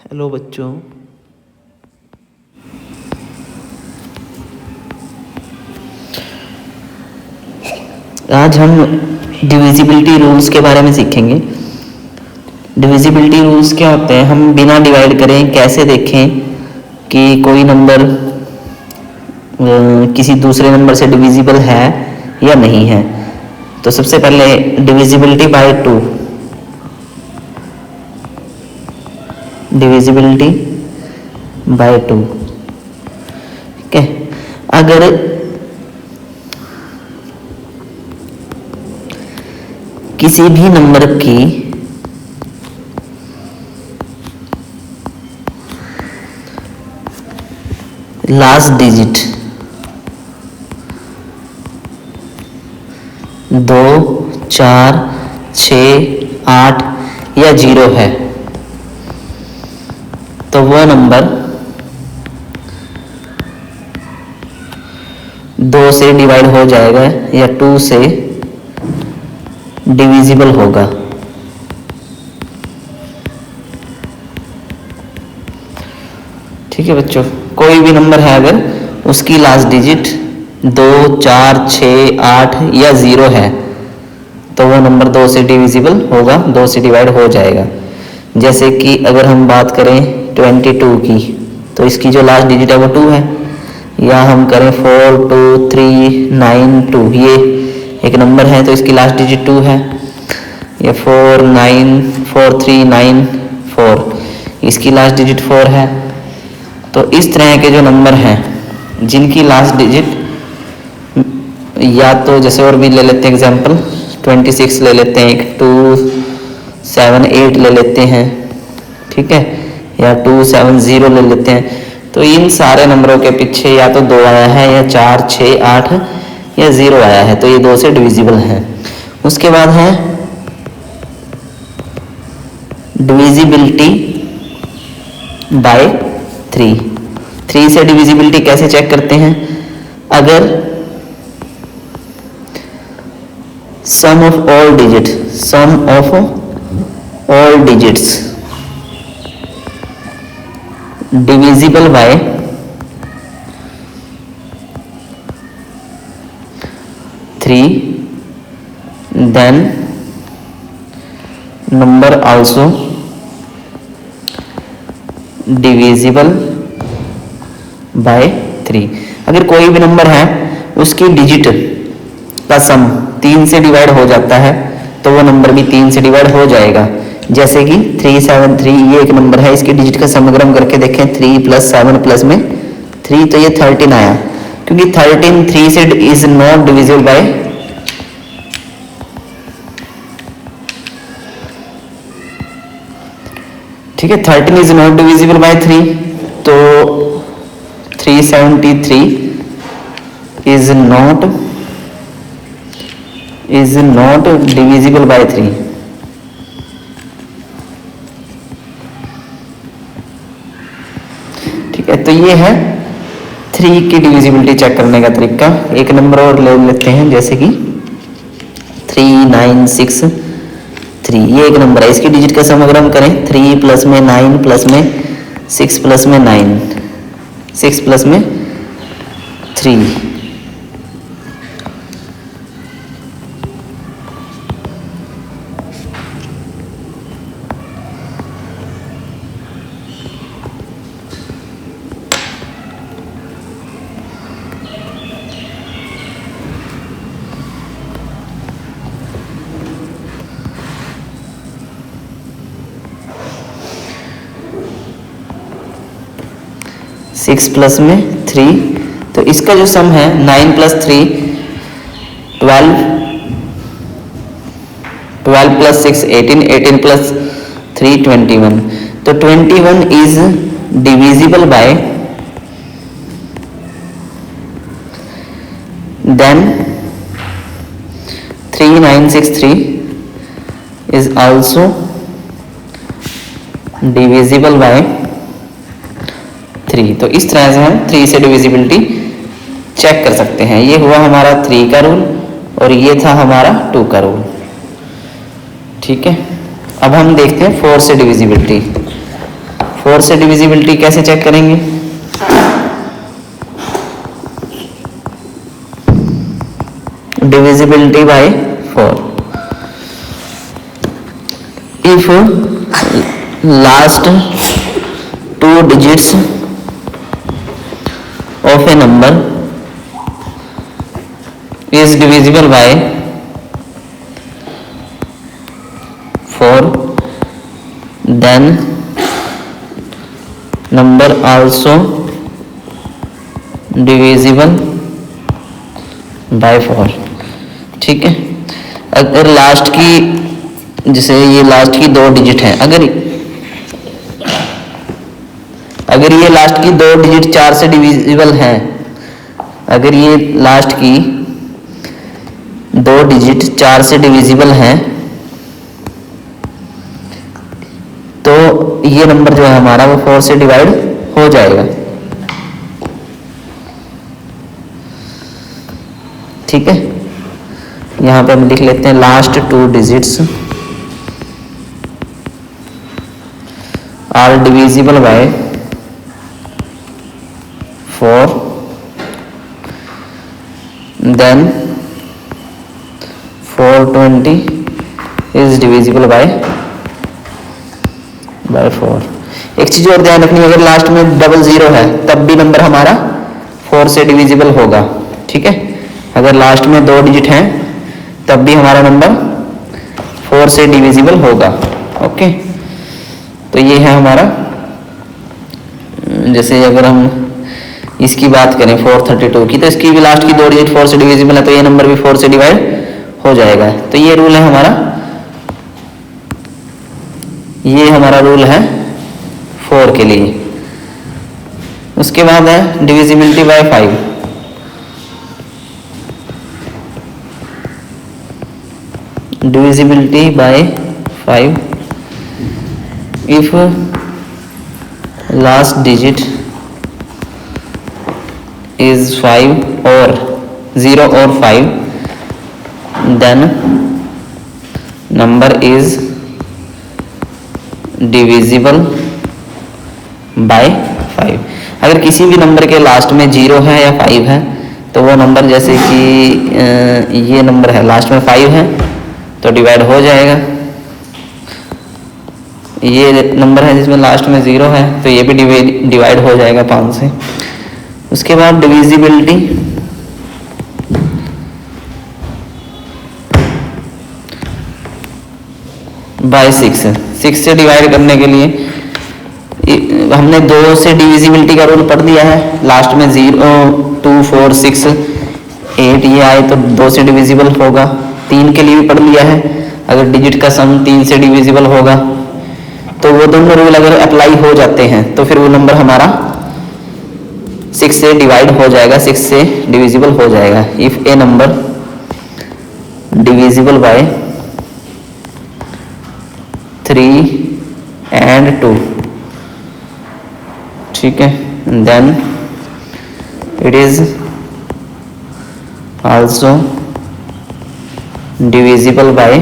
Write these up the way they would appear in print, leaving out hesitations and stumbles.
Hello बच्चों। आज हम डिविजिबिलिटी रूल्स के बारे में सीखेंगे। डिविजिबिलिटी रूल्स क्या होते हैं, हम बिना डिवाइड करें कैसे देखें कि कोई नंबर किसी दूसरे नंबर से डिविजिबल है या नहीं है। तो सबसे पहले डिविजिबिलिटी बाय 2, डिविजिबिलिटी बाय 2। ठीक है, अगर किसी भी नंबर की लास्ट डिजिट 2, 4, 6, 8 या 0 है तो वो नंबर 2 से डिवाइड हो जाएगा या 2 से डिविजिबल होगा। ठीक है बच्चों, कोई भी नंबर है अगर उसकी लास्ट डिजिट 2, 4, 6, 8 या 0 है तो वो नंबर 2 से डिविजिबल होगा, 2 से डिवाइड हो जाएगा। जैसे कि अगर हम बात करें 22 की तो इसकी जो लास्ट डिजिट है वो 2 है, या हम करें 4, 2, 3, 9, 2, ये एक नंबर है तो इसकी लास्ट डिजिट 2 है, या 4, 9, 4, 3, 9, 4 इसकी लास्ट डिजिट 4 है। तो इस तरह के जो नंबर हैं जिनकी लास्ट डिजिट या तो जैसे और भी ले लेते हैं, एग्जांपल 26 ले लेते हैं, 2, 7, 8 ले लेते हैं, ठीक है, या 2, 7, 0 ले लेते हैं। तो इन सारे नंबरों के पीछे या तो 2 आया है या 4, 6, 8 या 0 आया है तो ये 2 से डिविजिबल है। उसके बाद है डिविजिबिलिटी बाय 3। 3 से डिविजिबिलिटी कैसे चेक करते हैं, अगर sum of all digits divisible by 3 then number also divisible by 3। अगर कोई भी नंबर है उसकी डिजिट का सम 3 से डिवाइड हो जाता है तो वो नंबर भी 3 से डिवाइड हो जाएगा। जैसे कि 373 ये एक नंबर है, इसकी डिजिट का सम अगर हम करके देखें 3 + 7 प्लस में 3 तो ये 13 आया, क्योंकि 13 3 से इज नॉट डिविजिबल बाय, ठीक है, 13 इज नॉट डिविजिबल बाय 3 तो 373 इज नॉट डिविजिबल बाय 3। ठीक है, तो ये है 3 की डिविजिबिलिटी चेक करने का तरीका। एक नंबर और ले लेते हैं, जैसे कि 3963 ये एक नंबर है, इसकी डिजिट का सम अगर हम करें 3 प्लस में 9 प्लस में 6 प्लस में 9 6 प्लस में 3 6 प्लस में 3, तो इसका जो सम है 9 + 3 12, 12 + 6 18, 18 + 3 21, तो 21 is divisible by then 3963 is also divisible by 3। तो इस तरह से हम 3 से डिविजिबिलिटी चेक कर सकते हैं। ये हुआ हमारा 3 का रूल और ये था हमारा 2 का रूल। ठीक है, अब हम देखते हैं 4 से डिविजिबिलिटी। 4 से डिविजिबिलिटी कैसे चेक करेंगे? Divisibility bye 4। If last 2 digits of a number is divisible by 4, then number also divisible by 4। ठीक है, अगर लास्ट की, जैसे ये लास्ट की 2 डिजिट है, अगर ये लास्ट की 2 डिजिट 4 से डिविजिबल है, अगर ये लास्ट की 2 डिजिट 4 से डिविजिबल है, तो ये नंबर जो है हमारा वो 4 से डिवाइड हो जाएगा। ठीक है, यहां पे हम लिख लेते हैं last 2 digits are divisible by 4, then 420 is divisible by 4। एक चीज और ध्यान रखनी है, अगर लास्ट में डबल 0 है तब भी नंबर हमारा 4 से डिविजिबल होगा। ठीक है, अगर लास्ट में 2 डिजिट हैं तब भी हमारा नंबर 4 से डिविजिबल होगा। ओके, तो ये है हमारा, जैसे अगर हम इसकी बात करें 432 की, तो इसकी भी लास्ट की 2 डिजिट 4 से डिविजिबल है, तो ये नंबर भी 4 से डिवाइड हो जाएगा। तो ये रूल है हमारा, ये हमारा रूल है 4 के लिए। उसके बाद है divisibility bye 5। Divisibility bye 5 if last digit is 5 or 0 or 5, then number is divisible by 5। अगर किसी भी नंबर के लास्ट में 0 है या 5 है तो वो नंबर, जैसे कि ये नंबर है लास्ट में 5 है तो डिवाइड हो जाएगा। ये नंबर है जिसमें लास्ट में 0 है तो ये भी डिवाइड हो जाएगा 5 से। उसके बाद डिविजिबिलिटी बाय 6 से डिवाइड करने के लिए हमने 2 से डिविजिबिलिटी का रूल पढ़ दिया है। लास्ट में 0, 2, 4, 6, 8 ये आए तो 2 से डिविजिबल होगा। 3 के लिए भी पढ़ लिया है, अगर डिजिट का सम 3 से डिविजिबल होगा तो वो दोनों रूल अगर अप्लाई हो जाते हैं तो फिर वो नंबर हमारा 6 से डिवाइड हो जाएगा, 6 से डिविजिबल हो जाएगा। If a number divisible by 3 and 2, ठीक है, then it is also divisible by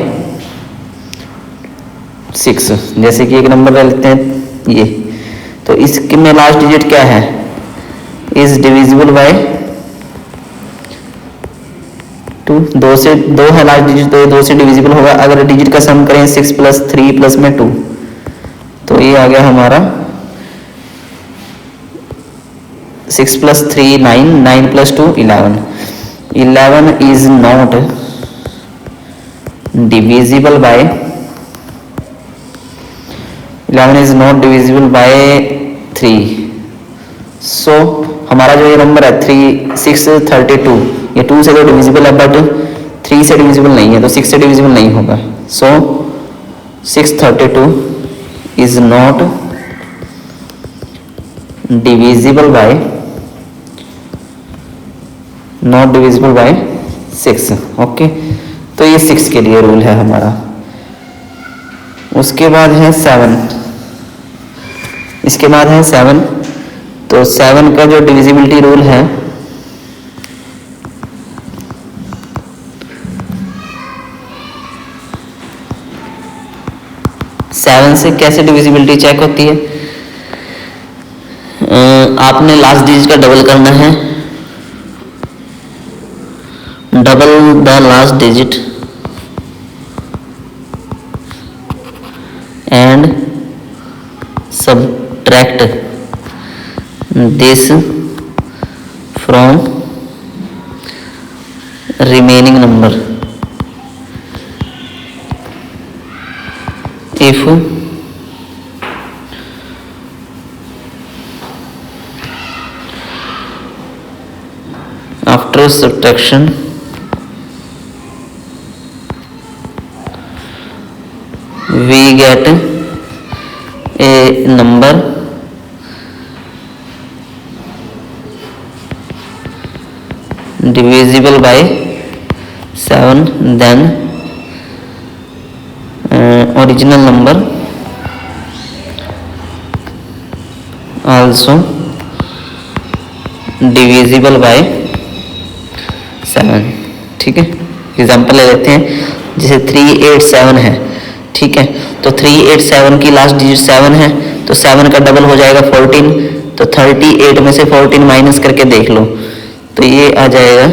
6। जैसे कि एक नंबर ले लेते हैं ये, तो इसके में लास्ट डिजिट क्या है, इज डिविजिबल बाय 2। 2 से 2 है लास्ट डिजिट तो ये 2 से डिविजिबल होगा। अगर डिजिट का सम करें 6 + 3 + में 2 तो ये आ गया हमारा 6 + 3 9, 9 + 2 11। 11 is not divisible by 3। सो हमारा जो ये नंबर है 632 ये 2 से तो डिविजिबल है बट 3 से डिविजिबल नहीं है, तो 6 से डिविजिबल नहीं होगा। सो 632 is not divisible by 6। Okay, तो ये 6 के लिए रूल है हमारा। उसके बाद है 7। इसके बाद है 7, तो 7 का जो डिविजिबिलिटी रूल है, सेवन से कैसे डिविजिबिलिटी चेक होती है, आपने लास्ट डिजिट का डबल करना है, double the last digit and subtract this from remaining number. If after subtraction we get a number divisible by 7, then original number also divisible by 7। ठीक है, एग्जाम्पल ले लेते हैं, जैसे 387 है। ठीक है, तो 387 की लास्ट डिजिट 7 है, तो 7 का डबल हो जाएगा 14, तो 38 में से 14 माइनस करके देख लो, तो ये आ जाएगा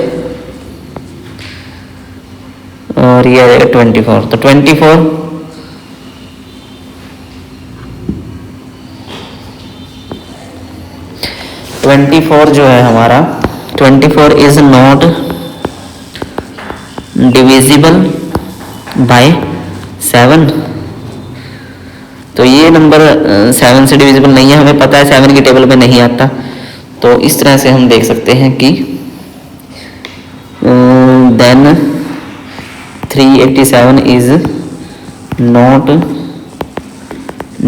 और ये आ जाएगा 24। तो 24 जो है हमारा 24 इज नॉट डिविजिबल बाय 7। तो ये नंबर 7 से डिविजिबल नहीं है, हमें पता है 7 की टेबल में नहीं आता। तो इस तरह से हम देख सकते हैं कि then 387 is not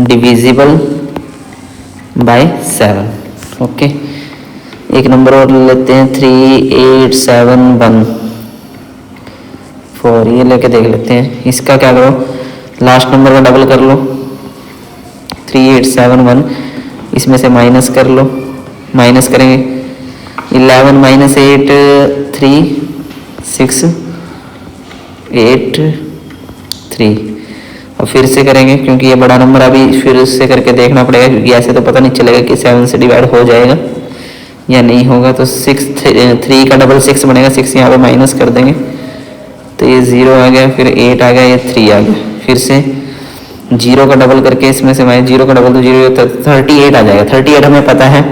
divisible by 7। Okay, एक नंबर और ले लेते हैं 38714, ये लेके देख लेते हैं। इसका क्या करो, लास्ट नंबर का डबल कर लो, 3871, इसमें से माइनस कर लो, माइनस करेंगे 11 माइनस 8 3 6 8 3, और फिर से करेंगे क्योंकि ये बड़ा नंबर, अभी फिर से करके देखना पड़ेगा क्योंकि ऐसे तो पता नहीं चलेगा कि 7 से डिवाइड हो जाएगा या नहीं होगा। तो 3 का डबल 6 बनेगा, 6 यहाँ पे माइनस कर देंगे तो ये 0 आ गया, फिर 8 आ गया, ये 3 आ गया, फिर से 0 का डबल करके इसमें से माइनस 0 का डबल तो 0, 38 आ जाएगा। 38 हमें पता है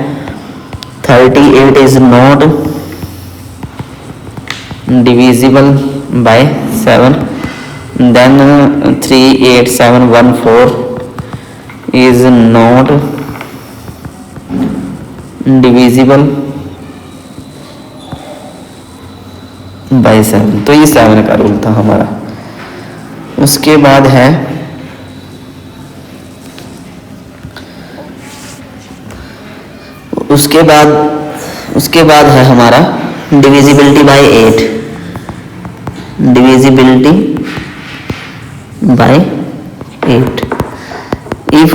38 is not divisible by 7। Then 38714 is not divisible by 7। तो ये 7 का रूल था हमारा। उसके बाद है उसके बाद है हमारा divisibility bye 8। Divisibility bye 8 if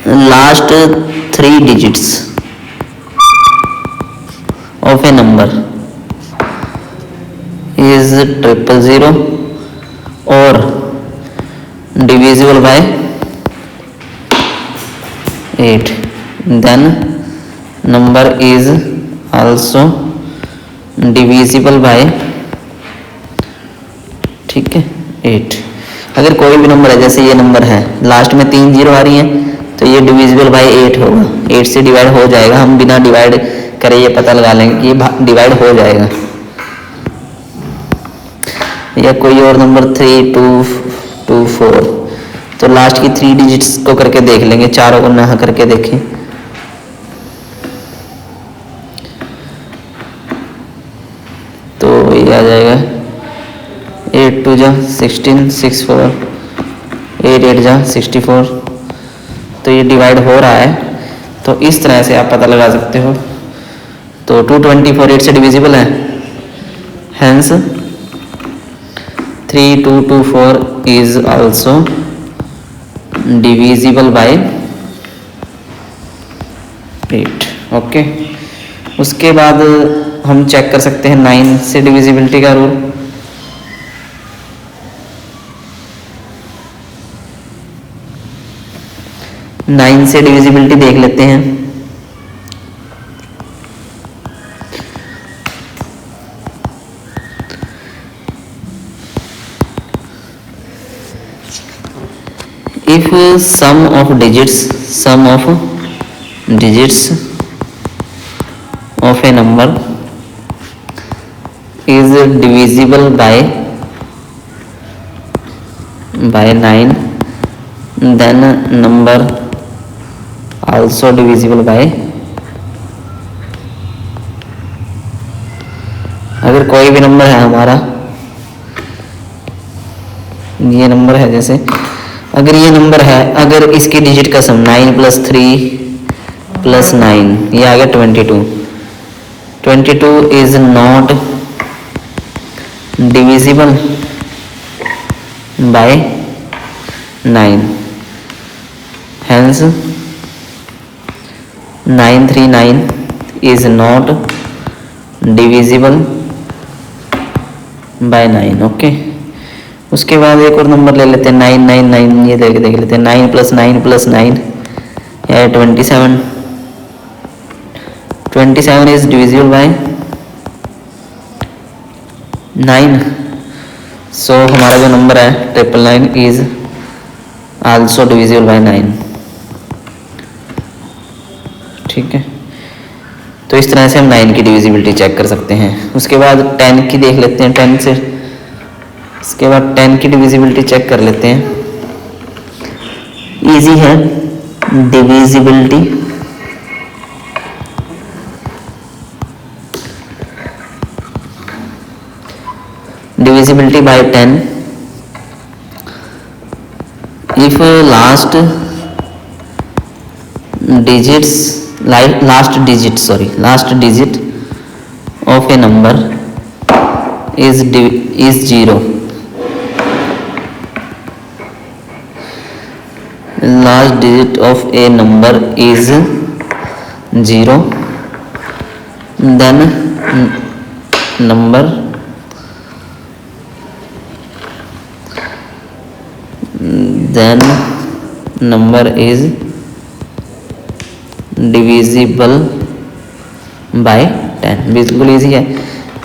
last 3 digits of a number is 000 or divisible by 8, then number is also divisible by, ठीक है, 8। अगर कोई भी नंबर है, जैसे ये नंबर है लास्ट में 3 0 आ रही हैं, तो ये डिविजिबल बाय 8 होगा, 8 से डिवाइड हो जाएगा। हम बिना डिवाइड करे ये पता लगा लेंगे कि ये डिवाइड हो जाएगा। या कोई और नंबर 3 2 2 4, तो लास्ट की 3 डिजिट्स को करके देख लेंगे, चारों को ना करके देखें। तो ये आ जाएगा 8 2 जा 16 6 4 8 8 जा 64। तो ये डिवाइड हो रहा है, तो इस तरह से आप पता लगा सकते हो। तो 224 8 से डिविजिबल है, hence 3224 is also divisible by 8। Okay, उसके बाद हम चेक कर सकते हैं 9 से डिविजिबिलिटी का रूल। 9 से डिविजिबिलिटी देख लेते हैं। Sum of digits of a number is divisible by 9, then number also divisible by, अगर कोई भी नंबर है हमारा, ये नंबर है, जैसे अगर ये नंबर है, अगर इसकी डिजिट का सम 9 + 3 + 9 ये आ गया 22 is not divisible by 9, hence 939 is not divisible by 9। Okay, उसके बाद एक और नंबर ले लेते हैं 999, ये देख लेते हैं 9 + 9 + 9 है 27 is divisible by 9। सो हमारा जो नंबर है 999 इज आल्सो डिविजिबल बाय 9। ठीक है, तो इस तरह से हम 9 की डिविजिबिलिटी चेक कर सकते हैं। उसके बाद 10 की देख लेते हैं, 10 से इसके बाद 10 की डिविजिबिलिटी चेक कर लेते हैं। इजी है divisibility, divisibility by 10 if last digit of a number is 0, last digit of a number is 0, then number is divisible by 10। बिल्कुल इजी है,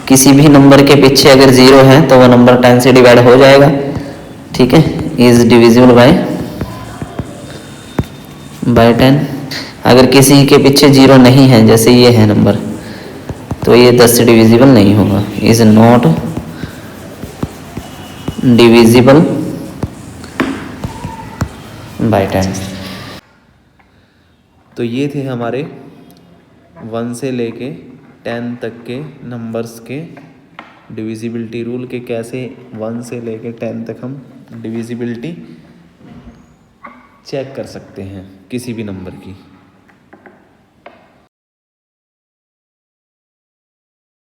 किसी भी नंबर के पीछे अगर 0 है तो वो नंबर 10 से डिवाइड हो जाएगा। ठीक है, इज डिविजिबल बाय 10। अगर किसी के पीछे 0 नहीं है, जैसे ये है नंबर, तो ये 10 से डिविजिबल नहीं होगा, इज नॉट डिविजिबल बाय 10। तो ये थे हमारे 1 से लेके 10 तक के नंबर्स के डिविजिबिलिटी रूल के, कैसे 1 से लेके 10 तक हम डिविजिबिलिटी चेक कर सकते हैं किसी भी नंबर की।